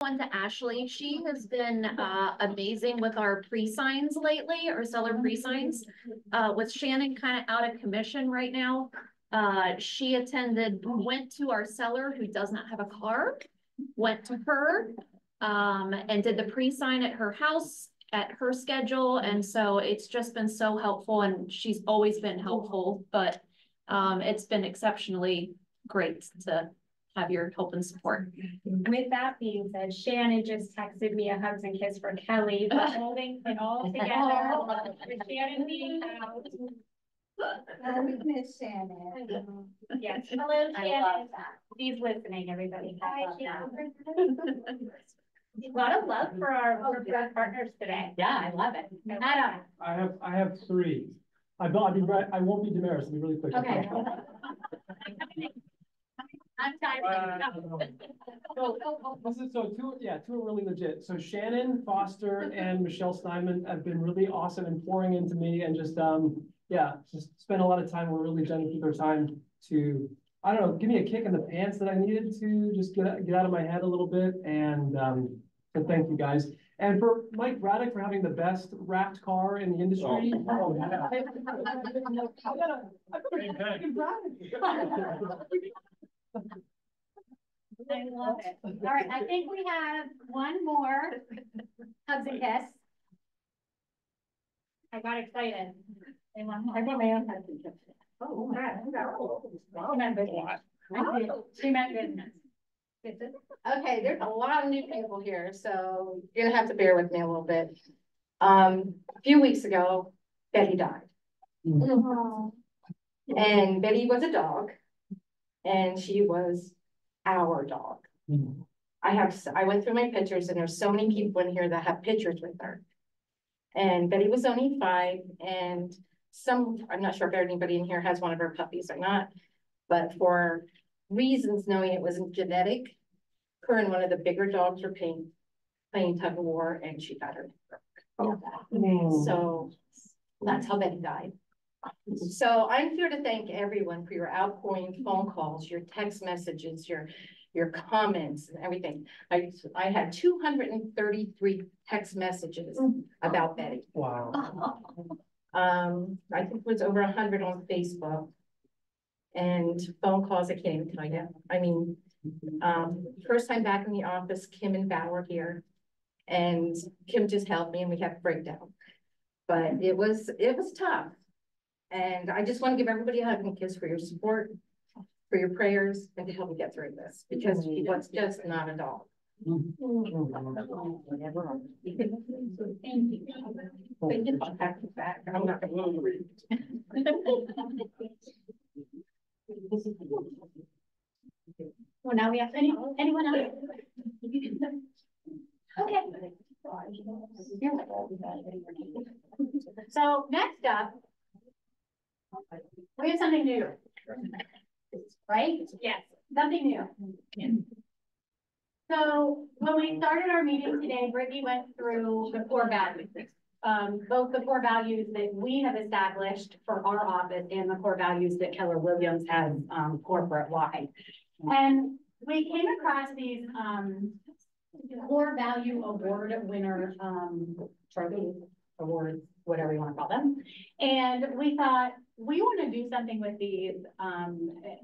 One to Ashley. She has been amazing with our pre-signs lately, or seller pre-signs. With Shannon kind of out of commission right now, she went to our seller who does not have a car, went to her and did the pre-sign at her house at her schedule. And so it's just been so helpful, and she's always been helpful, but it's been exceptionally great to have your help and support. With that being said, Shannon just texted me a hugs and kiss for Kelly, holding it all together with Shannon being out. We miss Shannon. Yes. Hello, Shannon. She's listening, everybody. Hi, Shannon. A lot of love for our partners today. Yeah, I love it. Adam. I have three. I won't be Damaris. I'll be really quick. Okay. I'm tired. Two are really legit. So Shannon Foster and Michelle Steinman have been really awesome and pouring into me, and just spend a lot of time. We're really trying to keep their time to, I don't know, give me a kick in the pants that I needed to just get out of my head a little bit. And so thank you guys. And for Mike Braddock for having the best wrapped car in the industry. Oh, yeah. I love it. All right, I think we have one more hugs and kiss. I got excited. I got my own hugs and kiss. Oh, she meant business. She meant business. Okay, there's a lot of new people here, so you're gonna have to bear with me a little bit. A few weeks ago, Betty died. And Betty was a dog, and she was our dog. I went through my pictures, and there's so many people in here that have pictures with her. And Betty was only 5, and I'm not sure if anybody in here has one of her puppies or not, but for reasons knowing it wasn't genetic, her and one of the bigger dogs were playing tug of war, and she got her neck broke. So that's how Betty died. So I'm here to thank everyone for your outpouring phone calls, your text messages, your comments and everything. I had 233 text messages about Betty. Wow. I think it was over 100 on Facebook, and phone calls, I can't even tell you. I mean, first time back in the office, Kim and Val were here, and Kim just helped me, and we had a breakdown. But it was tough. And I just want to give everybody a hug and kiss for your support, for your prayers, and to help me get through this, because he was just not a dog. Thank you. Back. I'm not going to read. Well, now we have anyone else? Okay. So next up, we have something new, right? Yes, something new. So when we started our meeting today, Brittany went through the core values, both the core values that we have established for our office and the core values that Keller Williams has corporate-wide. And we came across these core value award winner trophies, awards, whatever you want to call them. And we thought we want to do something with these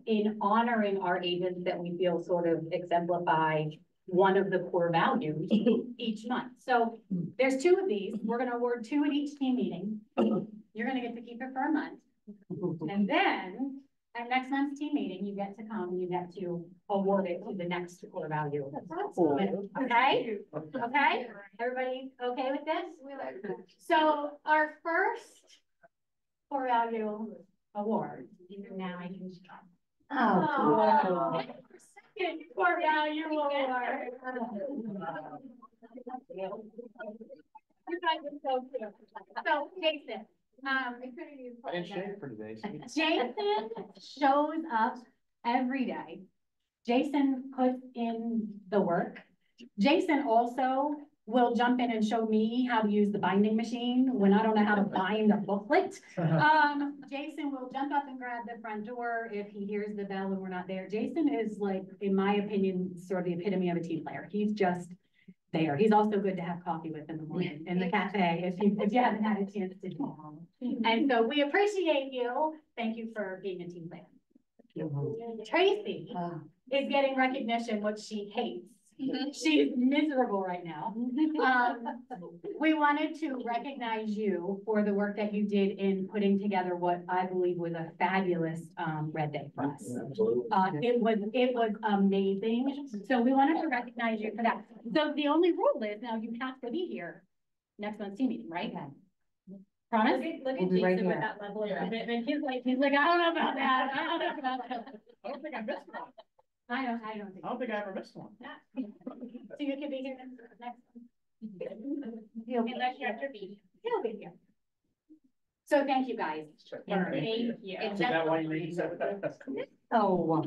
in honoring our agents that we feel sort of exemplify one of the core values each month. So there's 2 of these. We're going to award 2 at each team meeting. You're going to get to keep it for a month. And then at next month's team meeting, you get to come and you get to award it to the next core value. Okay? Okay? Everybody okay with this? So our first core value award, now I can stop. Oh. Second core value award. You guys are so cute. So Jason. I didn't shave for today. Jason shows up every day. Jason puts in the work. Jason also will jump in and show me how to use the binding machine when I don't know how to bind a booklet. Jason will jump up and grab the front door if he hears the bell and we're not there. Jason is, like, in my opinion, sort of the epitome of a team player. He's just there. He's also good to have coffee with in the morning in the cafe if you haven't had a chance to do that. And so we appreciate you. Thank you for being a team player. Tracy is getting recognition, which she hates. She's miserable right now. We wanted to recognize you for the work that you did in putting together what I believe was a fabulous Red Day for us. It was amazing. So we wanted to recognize you for that. So the only rule is now you have to be here next month's team meeting, right? Promise? Look at Jason with that level of commitment. He's like, I don't know about that. I don't know about that. I don't think I missed one. I don't think. I don't think I ever missed one. So you could be here next. Unless you have to be. He'll be here. So thank you guys. Thank you. Is that why you made that? Oh.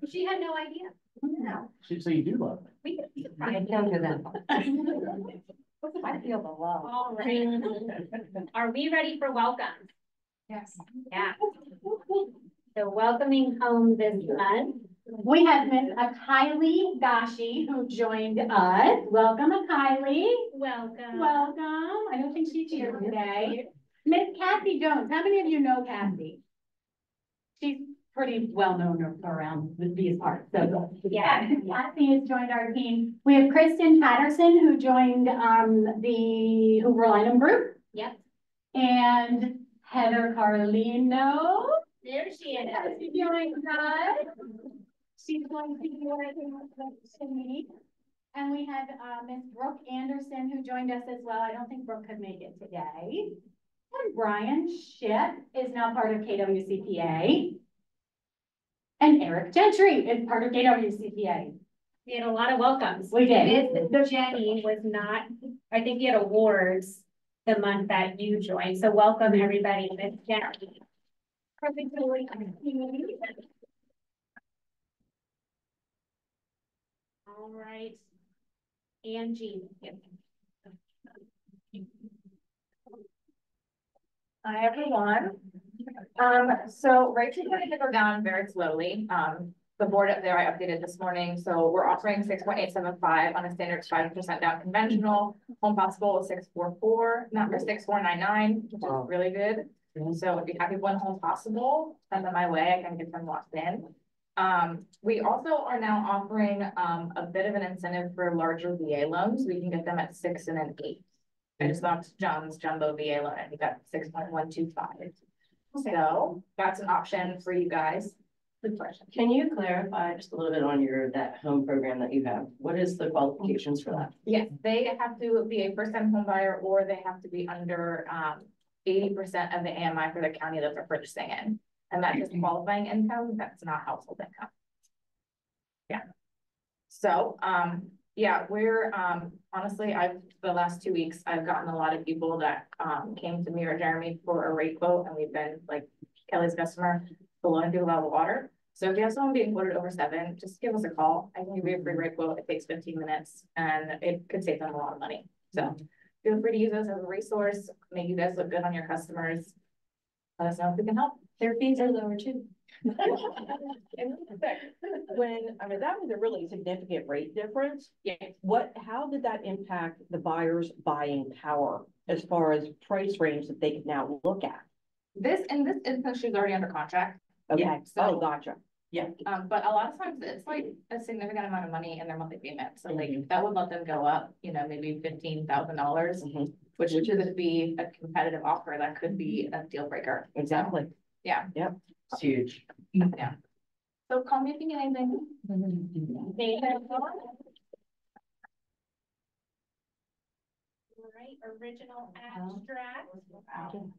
She had no idea. No. So you do love it. We I don't do that. I feel the love. All right. Are we ready for welcome? Yes. Yeah. So welcoming home this month. We have Miss Kylie Gashi who joined us. Welcome, Kylie. Welcome. Welcome. I don't think she's here today. Miss Kathy Jones. How many of you know Kathy? She's pretty well known around these parts. So yeah, Kathy has joined our team. We have Kristen Patterson who joined the Hoover Lineham group. Yep. And Heather Carlino. There she is. She's joined us. She's going to be working with me. And we had Miss Brooke Anderson who joined us as well. I don't think Brooke could make it today. And Brian Shipp is now part of KWCPA. And Eric Gentry is part of KWCPA. We had a lot of welcomes. We did. Miss Jenny was not, I think you had awards the month that you joined. So welcome everybody, Miss Jenny. All right. Angie. Hi, everyone. So rates are going to go down very slowly. The board up there I updated this morning. So we're offering 6.875 on a standard 5% down conventional. Home possible is 644, not for 6499, which is really good. So if you have people in home possible, send them my way. I can get them locked in. We also are now offering a bit of an incentive for larger VA loans. We can get them at 6 and an 8. I just locked John's jumbo VA loan. I think that's 6.125. So that's an option for you guys. Good question. Can you clarify just a little bit on that home program that you have? What is the qualifications for that? Yes, they have to be a first-time home buyer, or they have to be under 80% of the AMI for the county that they're purchasing in. And that's just qualifying income. That's not household income. Yeah. So, yeah, we're honestly, the last 2 weeks, I've gotten a lot of people that came to me or Jeremy for a rate quote, and we've been like Kelly's customer below and do a lot of water. So if you have someone being quoted over 7, just give us a call. I can give you a free rate quote. It takes 15 minutes and it could save them a lot of money. So feel free to use us as a resource, make you guys look good on your customers. Let us know if we can help. Their fees are lower too. And that was a really significant rate difference. Yeah. How did that impact the buyer's buying power as far as price range that they can now look at? In this instance, she's already under contract. Okay. Yeah, Oh, gotcha. Yeah. But a lot of times it's like a significant amount of money in their monthly payment. So like that would let them go up, maybe $15,000, which could be a competitive offer. That could be a deal breaker. Exactly. Yeah. Yep. It's huge. Yeah. So call me if you need anything. All right, original abstract. How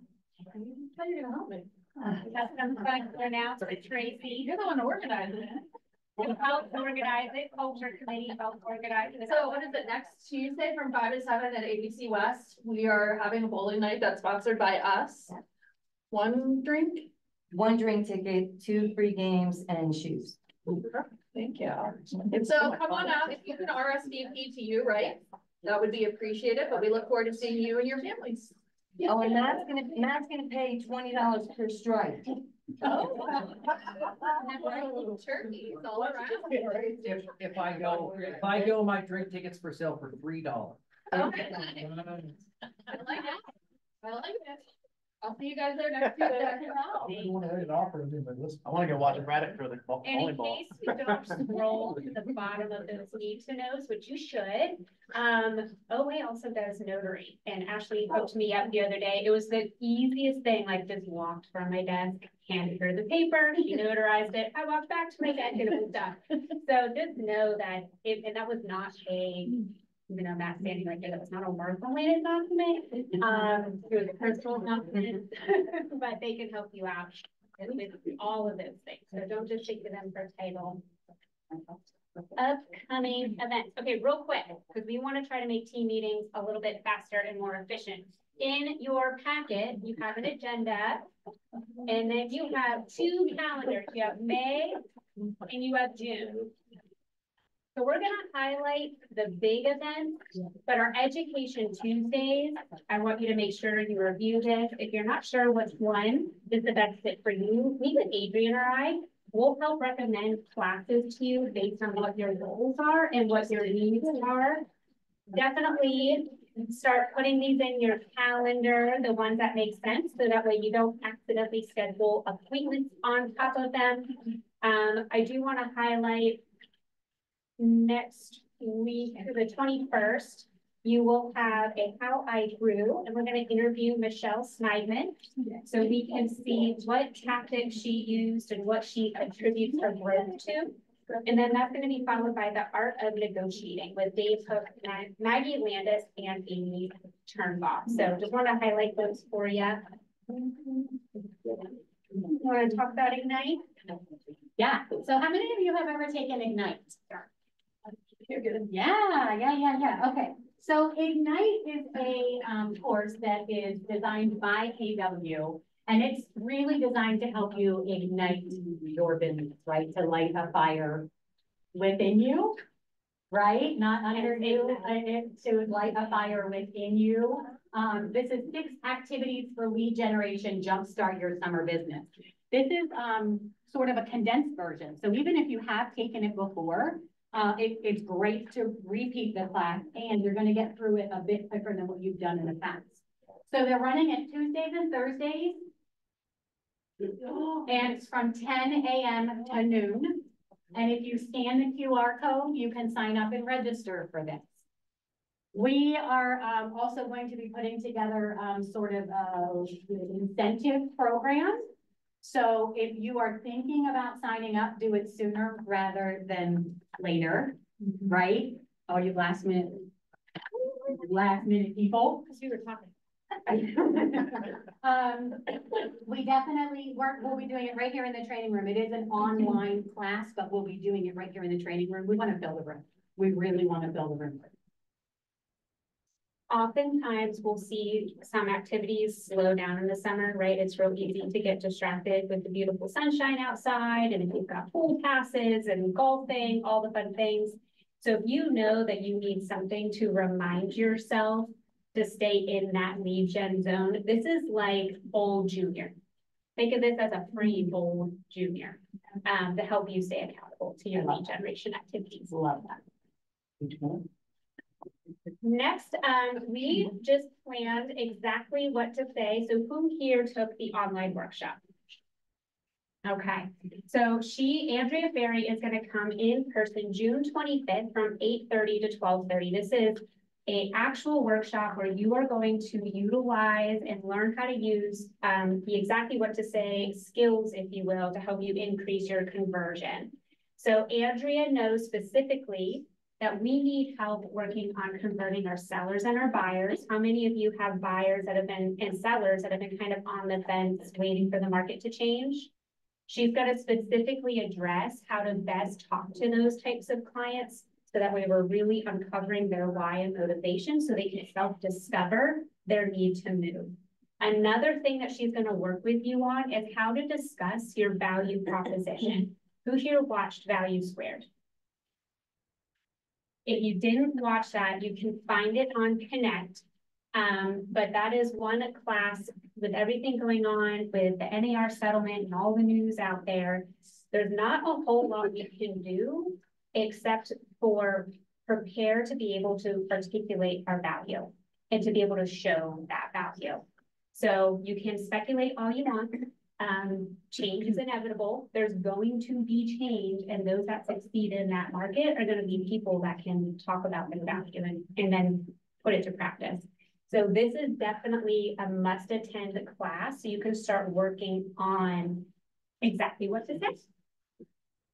are you gonna help me? That's what I'm trying to announce to Tracy. You're the one organizing it. Help organize it, culture committee, help organize it. So what is it, next Tuesday from 5 to 7 at ABC West? We are having a bowling night that's sponsored by us. 1 drink? 1 drink ticket, 2 free games and shoes. Thank you. So come on out, if you can RSVP to you, right? That would be appreciated, but we look forward to seeing you and your families. Oh, and Matt's gonna pay $20 per strike. Turkeys all around. If I go, my drink tickets for sale for $3. Okay. I like it. I like it. I'll see you guys there next Tuesday. I wanna go watch Braddock throw the And in volleyball. case you don't scroll to the bottom of those need to knows, which you should, OA also does notary. And Ashley hooked me up the other day. It was the easiest thing, like just walked from my desk, handed her the paper, she notarized it. I walked back to my desk and it was done. So just know that and that was not a, Matt standing right there, that was not a work related document. It was a personal document, but they can help you out with all of those things. So don't just think of them for title. Upcoming events. Okay, real quick, because we want to try to make team meetings a little bit faster and more efficient. In your packet, you have an agenda, and then you have two calendars. You have May and you have June. So we're gonna highlight the big events, but our Education Tuesdays, I want you to make sure you review this. If you're not sure which one is the best fit for you, meet with Adrian or I. We'll help recommend classes to you based on what your goals are and what your needs are. Definitely start putting these in your calendar, the ones that make sense, so that way you don't accidentally schedule appointments on top of them. I do want to highlight next week, the 21st, you will have a How I Grew, and we're going to interview Michelle Snideman, so we can see what tactics she used and what she attributes her growth to. And then that's going to be followed by the Art of Negotiating with Dave Hook, Maggie Landis, and Amy Turnbaugh. So just want to highlight those for you. Want to talk about Ignite? Yeah. So how many of you have ever taken Ignite? Yeah. Okay. So Ignite is a course that is designed by KW, and it's really designed to help you ignite your business, right? To light a fire within you, right? Not under you, to light a fire within you. This is 6 activities for lead generation, jumpstart your summer business. This is sort of a condensed version. So even if you have taken it before, it's great to repeat the class, and you're going to get through it a bit quicker than what you've done in the past. So they're running it Tuesdays and Thursdays, and it's from 10 a.m. to noon. And if you scan the QR code, you can sign up and register for this. We are also going to be putting together sort of incentive programs. So if you are thinking about signing up, do it sooner rather than later, right? All you last minute people. Because we were talking. We definitely we'll be doing it right here in the training room. It is an online class, but we'll be doing it right here in the training room. We want to fill the room. We really want to fill the room. Oftentimes we'll see some activities slow down in the summer, right? It's real easy to get distracted with the beautiful sunshine outside, and if you've got pool passes and golfing, all the fun things. So if you know that you need something to remind yourself to stay in that lead gen zone, this is like Bold Junior. Think of this as a free Bold Junior to help you stay accountable to your lead generation activities. Love that. Next, we just planned exactly what to say. So who here took the online workshop? Okay, so Andrea Ferry is going to come in person June 25th from 8:30 to 12:30. This is an actual workshop where you are going to utilize and learn how to use the exactly what to say skills, if you will, to help you increase your conversion. So Andrea knows specifically that we need help working on converting our sellers and our buyers. How many of you have buyers that have been and sellers that have been kind of on the fence waiting for the market to change? She's going to specifically address how to best talk to those types of clients, so that way we're really uncovering their why and motivation so they can self-discover their need to move. Another thing that she's going to work with you on is how to discuss your value proposition. Who here watched Value Squared? If you didn't watch that, you can find it on Connect. But that is one class with everything going on with the NAR settlement and all the news out there. There's not a whole lot we can do except for prepare to be able to articulate our value and to be able to show that value. So you can speculate all you want. Change is inevitable. There's going to be change, and those that succeed in that market are going to be people that can talk about their value and then put it to practice. So this is definitely a must attend class. So you can start working on exactly what this is.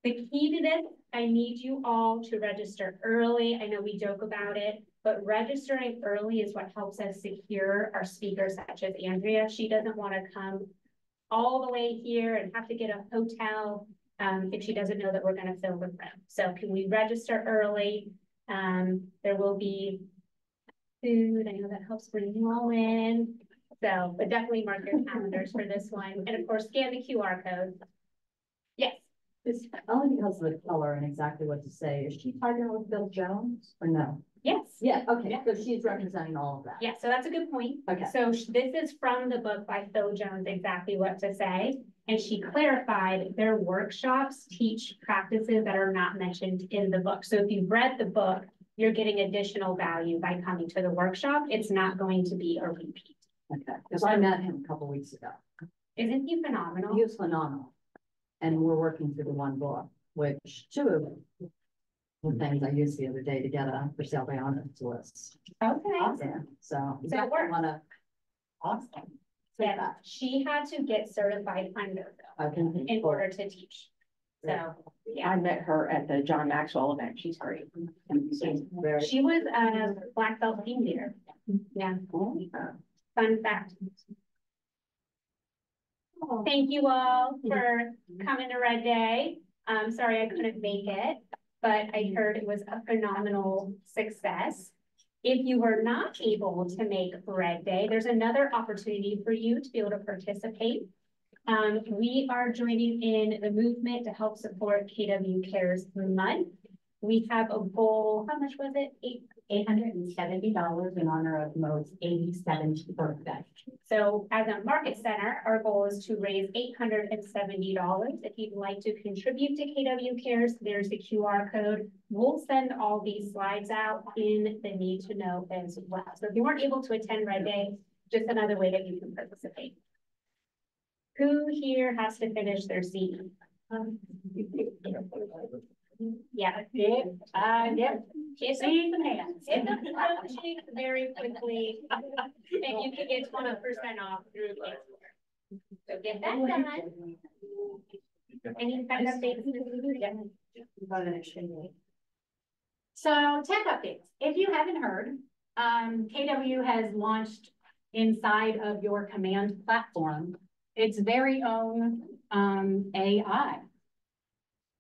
The key to this, I need you all to register early. I know we joke about it, but registering early is what helps us secure our speakers, such as Andrea. She doesn't want to come all the way here and have to get a hotel if she doesn't know that we're going to fill the room. So can we register early? There will be food. I know that helps bring you all in. So, but definitely mark your calendars for this one. And of course, scan the QR code. Yes. This only because of the color and exactly what to say. Is she partnering with Bill Jones or no? Yes. Yeah, okay, so she's representing all of that. Yeah, so that's a good point. Okay. So this is from the book by Phil Jones, Exactly What to Say. And she clarified their workshops teach practices that are not mentioned in the book. So if you've read the book, you're getting additional value by coming to the workshop. It's not going to be a repeat. Okay, because I met him a couple weeks ago. Isn't he phenomenal? He was phenomenal. And we're working through the one book, which two of the things I used the other day to get a for sale by honest list. Okay. Yeah, so you So it definitely works. wanna, awesome. Yeah, she had to get certified under Phil in order to teach. So, yeah. I met her at the John Maxwell event. She's great. Very. She was a black belt team leader. Yeah. Fun fact. Thank you all for coming to Red Day. Sorry I couldn't make it, but I heard it was a phenomenal success. If you were not able to make Red Day, there's another opportunity for you to be able to participate. We are joining in the movement to help support KW Cares Month. We have a goal, how much was it? $870 in honor of Mo's 87th birthday. So as a market center, our goal is to raise $870. If you'd like to contribute to KW Cares, there's the QR code. We'll send all these slides out in the need to know as well. So if you weren't able to attend Red Day, just another way that you can participate. Who here has to finish their CE? Yeah. Yep. It's some hands. It's a cheap very quickly. And you can get 20% off through Facebook. So get that done. Any kind of updates? So tech updates. If you haven't heard, KW has launched inside of your command platform its very own AI.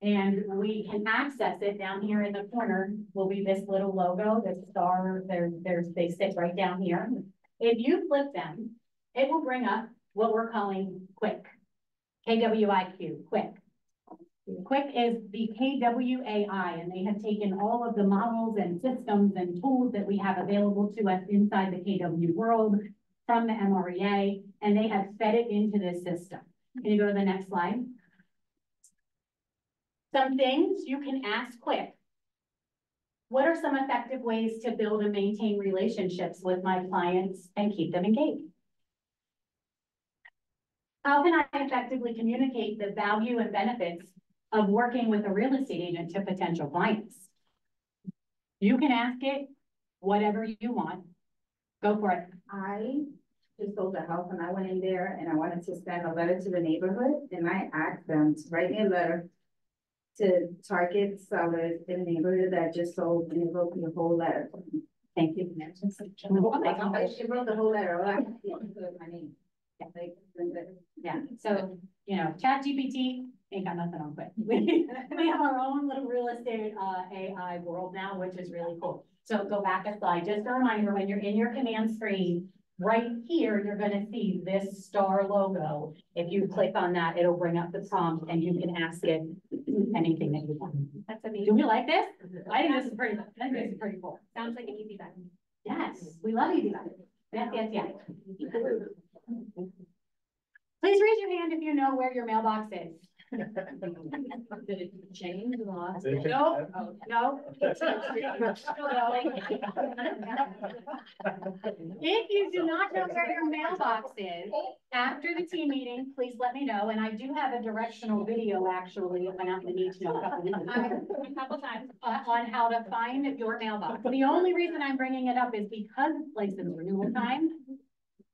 And we can access it down here in the corner will be this little logo, the star, they sit right down here. If you flip them, it will bring up what we're calling Quick, KWIQ, Quick. Quick is the KWAI, and they have taken all of the models and systems and tools that we have available to us inside the KW world from the MREA, and they have fed it into this system. Can you go to the next slide? Some things you can ask Quick. What are some effective ways to build and maintain relationships with my clients and keep them engaged? How can I effectively communicate the value and benefits of working with a real estate agent to potential clients? You can ask it whatever you want. Go for it. I just sold a house and I went in there and I wanted to send a letter to the neighborhood, and I asked them to write me a letter to target sellers in the neighborhood that just sold, and it wrote me a whole letter. Thank you. She wrote the whole letter. All I had to do was put my name. Yeah, so, you know, ChatGPT ain't got nothing on Quick. We have our own little real estate AI world now, which is really cool. So go back a slide. Just a reminder, when you're in your command screen, right here, you're going to see this star logo. If you click on that, it'll bring up the prompt and you can ask it anything that you want. That's amazing. Do we like this? I think this is pretty cool. Sounds like an easy button. Yes, we love easy buttons. Yes, yes, yes. Please raise your hand if you know where your mailbox is. Did it change in the last? No, no. If you do not know where your mailbox is, after the team meeting, please let me know. And I do have a directional video actually, if I not need to know a couple times on how to find your mailbox. The only reason I'm bringing it up is because it's license renewal time.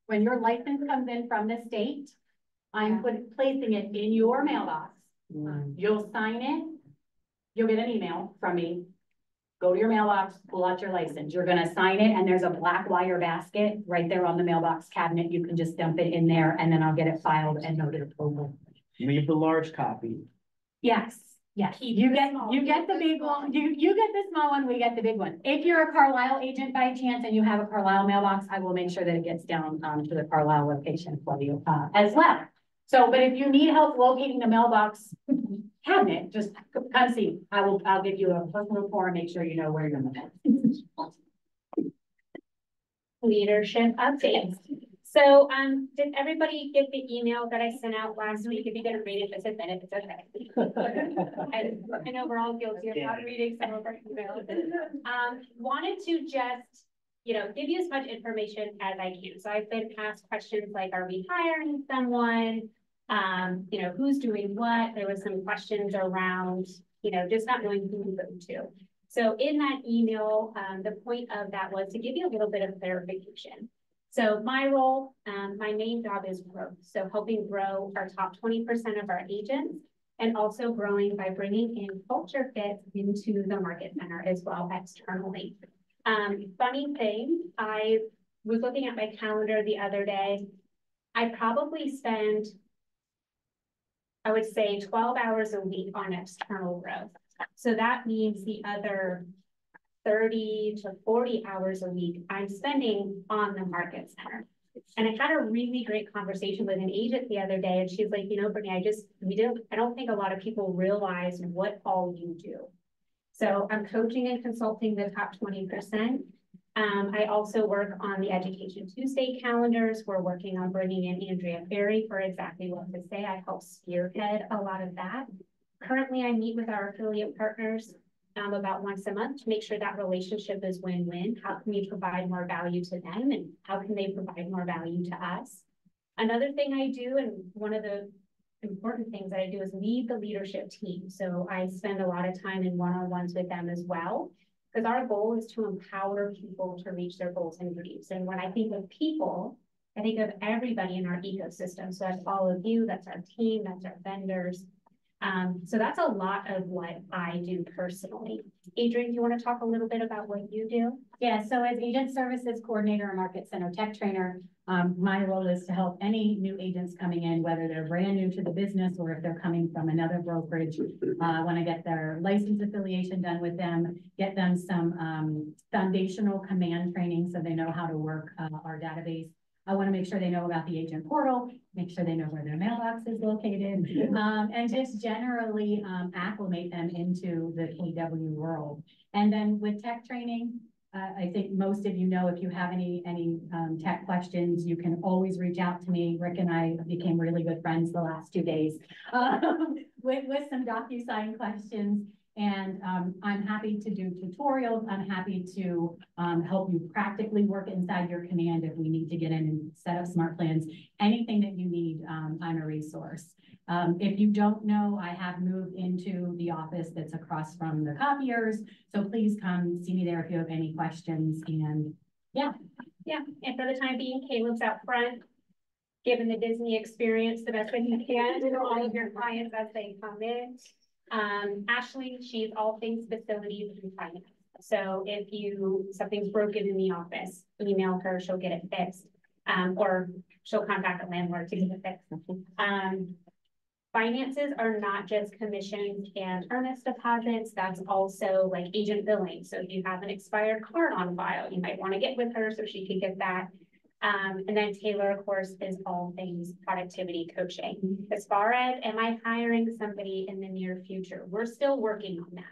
When your license comes in from the state, I'm placing it in your mailbox. You'll sign it. You'll get an email from me. Go to your mailbox, pull out your license. You're gonna sign it, and there's a black wire basket right there on the mailbox cabinet. You can just dump it in there, and then I'll get it filed and noted approval. Leave the large copy. Yes, yes. You get the big one. You get the small one, we get the big one. If you're a Carlisle agent by chance and you have a Carlisle mailbox, I will make sure that it gets down to the Carlisle location for you as well. So, but if you need help locating the mailbox cabinet, just come see. I'll give you a personal tour and make sure you know where you're at. Leadership updates. So, did everybody get the email that I sent out last week? If you didn't read it, just admit it, it's okay. I know we're all guilty of not reading some of our emails. Wanted to just, give you as much information as I can. So I've been asked questions like, are we hiring someone? Who's doing what? There was some questions around, just not knowing who to go to. So in that email, the point of that was to give you a little bit of clarification. So my role, my main job is growth. So helping grow our top 20% of our agents and also growing by bringing in culture fit into the market center as well externally. Funny thing, I was looking at my calendar the other day. I probably spend, I would say 12 hours a week on external growth. So that means the other 30 to 40 hours a week I'm spending on the market center. And I had a really great conversation with an agent the other day, and she's like, Brittany, I don't think a lot of people realize what all you do. So I'm coaching and consulting the top 20%. I also work on the Education Tuesday calendars. We're working on bringing in Andrea Ferry for exactly what to say. I help spearhead a lot of that. Currently, I meet with our affiliate partners about once a month to make sure that relationship is win-win. How can we provide more value to them, and how can they provide more value to us? Another thing I do, and one of the important things that I do, is lead the leadership team. So I spend a lot of time in one-on-ones with them as well, because our goal is to empower people to reach their goals and dreams. And when I think of people, I think of everybody in our ecosystem. So that's all of you, that's our team, that's our vendors. So that's a lot of what I do personally. Adrienne, do you want to talk a little bit about what you do? Yeah, so as agent services coordinator and market center tech trainer, my role is to help any new agents coming in, whether they're brand new to the business or if they're coming from another brokerage. When I get their license affiliation done with them, get them some foundational command training so they know how to work our database. I want to make sure they know about the agent portal, make sure they know where their mailbox is located, and just generally acclimate them into the KW world. And then with tech training, I think most of you know, if you have any tech questions, you can always reach out to me. Rick and I became really good friends the last 2 days with some DocuSign questions. And I'm happy to do tutorials. I'm happy to help you practically work inside your command if we need to get in and set up smart plans. Anything that you need, I'm a resource. If you don't know, I have moved into the office that's across from the copiers. So please come see me there if you have any questions. And yeah. And for the time being, Caleb's out front, giving the Disney experience the best way you can to all of your clients as they come in. Ashley, she's all things facilities and finance. So if something's broken in the office, email her, she'll get it fixed. Or she'll contact the landlord to get it fixed. Finances are not just commissions and earnest deposits. That's also like agent billing. So if you have an expired card on file, you might want to get with her so she can get that. And then Taylor, of course, is all things productivity coaching. As far as, am I hiring somebody in the near future? We're still working on that.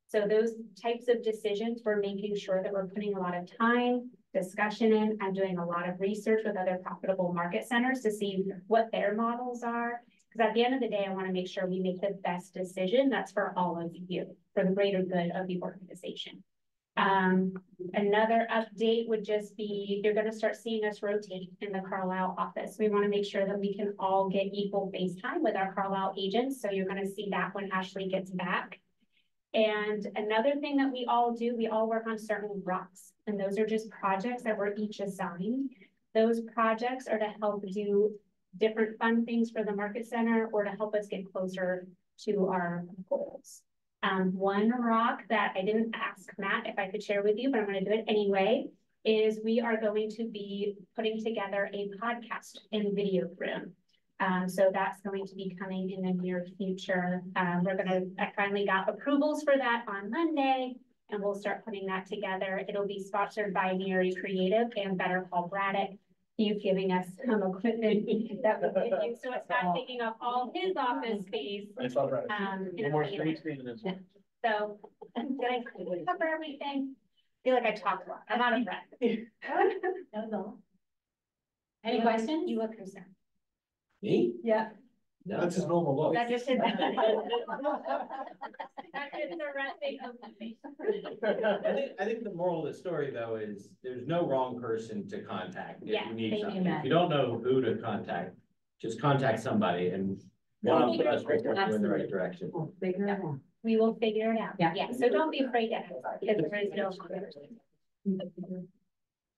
So those types of decisions, we're making sure that we're putting a lot of time, discussion in. I'm doing a lot of research with other profitable market centers to see what their models are. Because at the end of the day, I want to make sure we make the best decision that's for all of you, for the greater good of the organization. Another update would just be, you're going to start seeing us rotate in the Carlisle office. We want to make sure that we can all get equal face time with our Carlisle agents. So you're going to see that when Ashley gets back. And another thing that we all do, we all work on certain rocks, and those are just projects that we're each assigned. Those projects are to help do different fun things for the market center or to help us get closer to our goals. One rock that I didn't ask Matt if I could share with you, but I'm going to do it anyway, is we are going to be putting together a podcast and video room. So that's going to be coming in the near future. I finally got approvals for that on Monday, and we'll start putting that together. It'll be sponsored by Mary Creative and Better Call Braddock. He's giving us some equipment that we can use, so it's not taking up all his office space. So, did I cover everything? I feel like I talked a lot. I'm out of breath. That was all. Any questions? You look concerned. Me? Yeah. No. That's his normal look. That just is. That is the resting of the face. I think the moral of the story, though, is there's no wrong person to contact if Yeah, you need thank you, something. Matt. If you don't know who to contact, just contact somebody and one of us will point you in the right direction. We'll figure it out. We will figure it out. Yeah. So don't be afraid to ask, because there is no.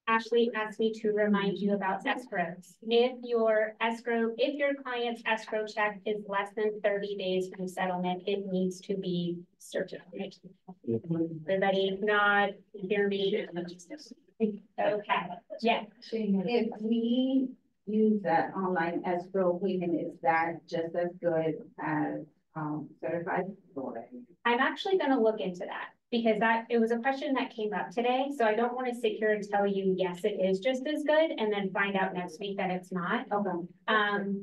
Ashley asked me to remind you about escrows. If your client's escrow check is less than 30 days from settlement, it needs to be certified. Everybody nod, hear me. Okay, yeah. If we use that online escrow payment, is that just as good as certified? I'm actually gonna look into that, because it was a question that came up today, so I don't want to sit here and tell you, yes, it is just as good, and then find out next week that it's not. Okay.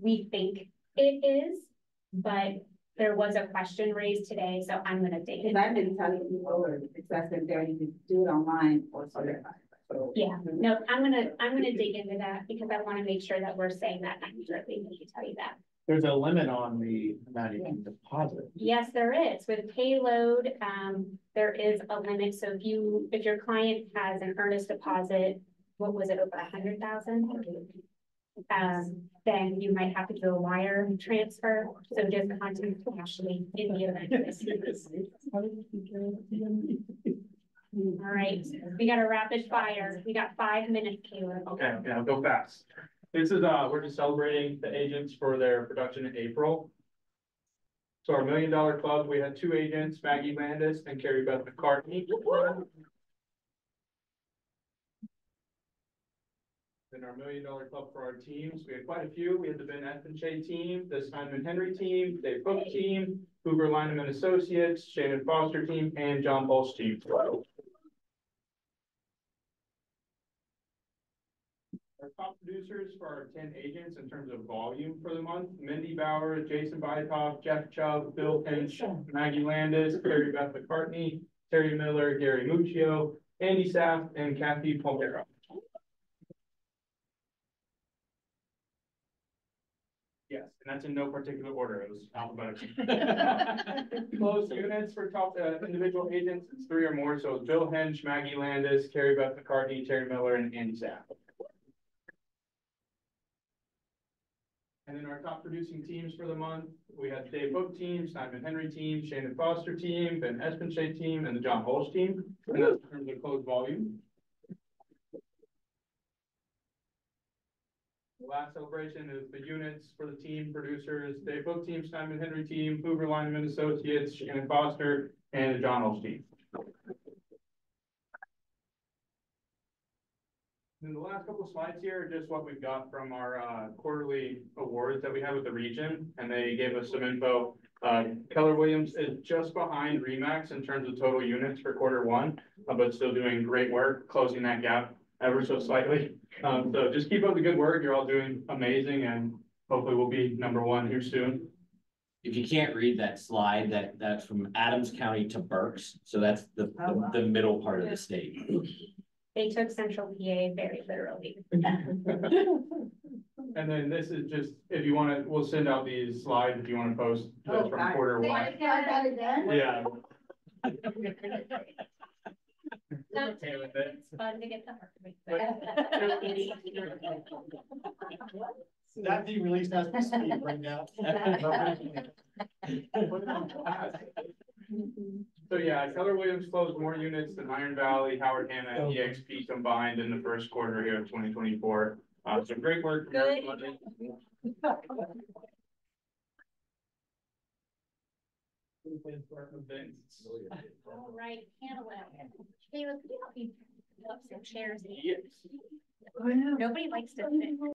We think it is, but there was a question raised today, so I'm gonna dig Because it. I've been telling people it's less than 30 to do it online or certified. So. Yeah, no, I'm gonna dig into that, because I want to make sure that we're saying that accurately. Let me tell you that. There's a limit on the amount you can deposit. Yes, there is. With payload, there is a limit. So if your client has an earnest deposit, what was it, over 100,000? Then you might have to do a wire transfer. So just contact Ashley in the event. All right, we got a rapid fire. We got 5 minutes, Caleb. Okay, I'll go fast. This is, we're just celebrating the agents for their production in April. So our $1 Million Club, we had 2 agents, Maggie Landis and Carrie Beth McCartney. Then our $1 Million Club for our teams, we had quite a few. We had the Ben Espenshade team, the Simon Henry team, Dave Cook team, Hoover Lineman and Associates, Shannon Foster team, and John Pulse team. Our top producers for our 10 agents in terms of volume for the month: Mindy Bauer, Jason Bytov, Jeff Chubb, Bill Finch, Maggie Landis, Carrie Beth McCartney, Terry Miller, Gary Muccio, Andy Saff, and Kathy Pompero. Yes, and that's in no particular order. It was alphabetical. Closed units for top individual agents, it's 3 or more. So it's Bill Hench, Maggie Landis, Carrie Beth McCartney, Terry Miller, and Andy Saff. And then our top producing teams for the month, we had Dave Book team, Simon Henry team, Shannon Foster team, Ben Espenshade team, and the John Holst team. And that's in terms of closed volume. The last celebration is the units for the team producers: Dave Book team, Simon Henry team, Hoover Lineman Associates, Shannon Foster, and the John Holst team. And the last couple of slides here are just what we've got from our quarterly awards that we have with the region, and they gave us some info. Keller Williams is just behind RE/MAX in terms of total units for Q1, but still doing great work, closing that gap ever so slightly. So just keep up the good work. You're all doing amazing, and hopefully we'll be #1 here soon. If you can't read that slide, that's from Adams County to Berks. So that's the middle part of the state. They took Central PA very literally. And then this is just, if you wanna, we'll send out these slides if you wanna post this from quarter one. Yeah. It's fun to get the heart rate. That being released as we speak right now. So yeah, Keller Williams closed more units than Iron Valley, Howard Hanna, and EXP combined in the first quarter here of 2024. So great work. From Good. everybody. All right, panel. Caleb, could you help me put up some chairs? Yes. Nobody likes to sit.